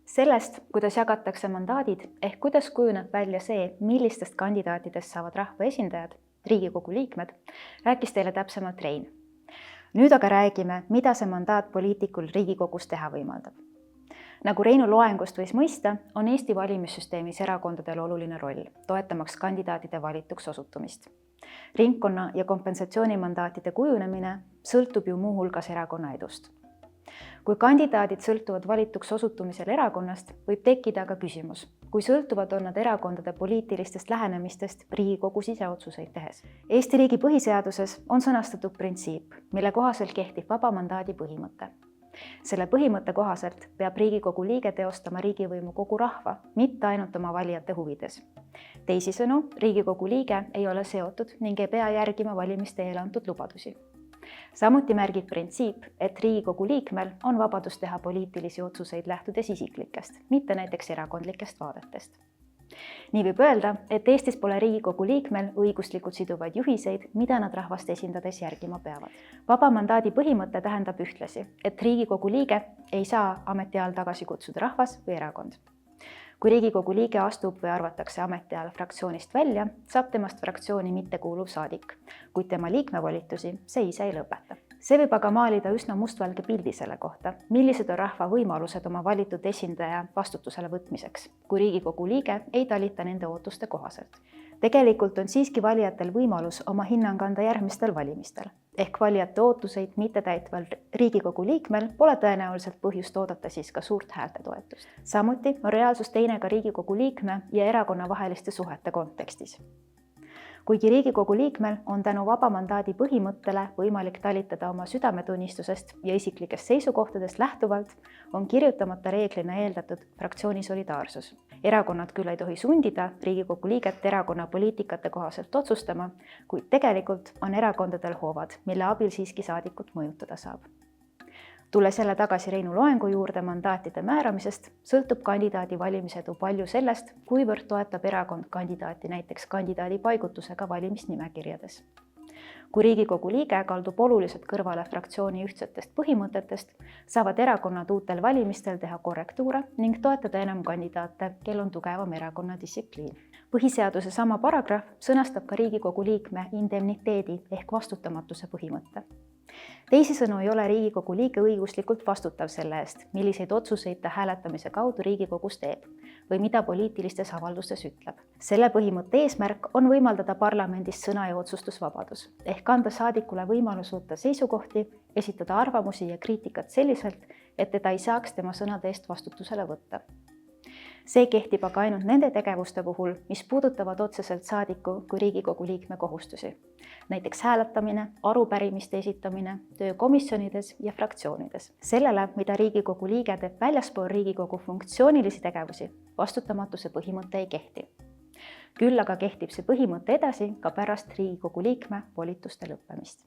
Sellest, kuidas jagatakse mandaadid ehk kuidas kujuneb välja see, millistest kandidaatidest saavad rahvaesindajad, Riigikogu liikmed, rääkis teile täpsemalt Rein. Nüüd aga räägime, mida see mandaat poliitikul Riigikogus teha võimaldab. Nagu Reinu loengust võis mõista, on Eesti valimissüsteemis erakondadel oluline roll, toetamaks kandidaatide valituks osutumist. Ringkonna- ja kompensatsioonimandaatide kujunemine sõltub ju muu hulgas erakonna edust. Kui kandidaadid sõltuvad valituks osutumisel erakonnast, võib tekkida ka küsimus, kui sõltuvad on nad erakondade poliitilistest lähenemistest Riigikogu siseotsuseid tehes. Eesti riigi põhiseaduses on sõnastatud printsiip, mille kohaselt kehtib vaba mandaadi põhimõte. Selle põhimõtte kohaselt peab Riigikogu liige teostama riigivõimu kogu rahva, mitte ainult oma valijate huvides. Teisisõnu, Riigikogu liige ei ole seotud ning ei pea järgima valimiste eel antud lubadusi. Samuti märgib printsiip, et Riigikogu liikmel on vabadus teha poliitilisi otsuseid lähtudes isiklikest, mitte näiteks erakondlikest vaadetest. Nii võib öelda, et Eestis pole Riigikogu liikmel õiguslikult siduvaid juhiseid, mida nad rahvast esindades järgima peavad. Vaba mandaadi põhimõte tähendab ühtlasi, et Riigikogu liige ei saa ametiajal tagasi kutsuda rahvas või erakond. Kui Riigikogu liige astub või arvatakse ametiajal fraktsioonist välja, saab temast fraktsiooni mittekuuluv saadik, kuid tema liikmevolitusi see ise ei lõpeta. See võib aga maalida üsna mustvalge pildi selle kohta, millised on rahva võimalused oma valitud esindaja vastutusele võtmiseks, kui Riigikogu liige ei talita nende ootuste kohaselt. Tegelikult on siiski valijatel võimalus oma hinnang anda järgmistel valimistel, ehk valijate ootuseid mitte täitval Riigikogu liikmel pole tõenäoliselt põhjust oodata siis ka suurt häältetoetust. Samuti on reaalsus teine ka Riigikogu liikme ja erakonna vaheliste suhete kontekstis. Kuigi Riigikogu liikmel on tänu vaba mandaadi põhimõttele võimalik talitada oma südametunnistusest ja isiklikest seisukohtadest lähtuvalt, on kirjutamata reeglina eeldatud fraktsiooni solidaarsus. Erakonnad küll ei tohi sundida Riigikogu liiget erakonna poliitikate kohaselt otsustama, kuid tegelikult on erakondadel hoovad, mille abil siiski saadikut mõjutada saab. Tulles jälle tagasi Reinu loengu juurde mandaatide määramisest, sõltub kandidaadi valimisedu palju sellest, kuivõrd toetab erakond kandidaati näiteks kandidaadi paigutusega valimisnimekirjades. Kui Riigikogu liige kaldub oluliselt kõrvale fraktsiooni ühtsetest põhimõtetest, saavad erakonnad uutel valimistel teha korrektuure ning toetada enam kandidaate, kel on tugevam erakonna distsipliin. Põhiseaduse sama paragrahv sõnastab ka Riigikogu liikme indemniteedi ehk vastutamatuse põhimõtte. Teisisõnu ei ole Riigikogu liige õiguslikult vastutav selle eest, milliseid otsuseid ta hääletamise kaudu Riigikogus teeb või mida poliitilistes avaldustes ütleb. Selle põhimõtte eesmärk on võimaldada parlamendis sõna- ja otsustusvabadus ehk anda saadikule võimalus võtta seisukohti, esitada arvamusi ja kriitikat selliselt, et teda ei saaks tema sõnade eest vastutusele võtta. See kehtib aga ainult nende tegevuste puhul, mis puudutavad otseselt saadiku kui Riigikogu liikme kohustusi. Näiteks hääletamine, arupärimiste esitamine, töö komisjonides ja fraktsioonides. Sellele, mida Riigikogu liige teeb väljaspool Riigikogu funktsioonilisi tegevusi, vastutamatuse põhimõte ei kehti. Küll aga kehtib see põhimõte edasi ka pärast Riigikogu liikme volituste lõppemist.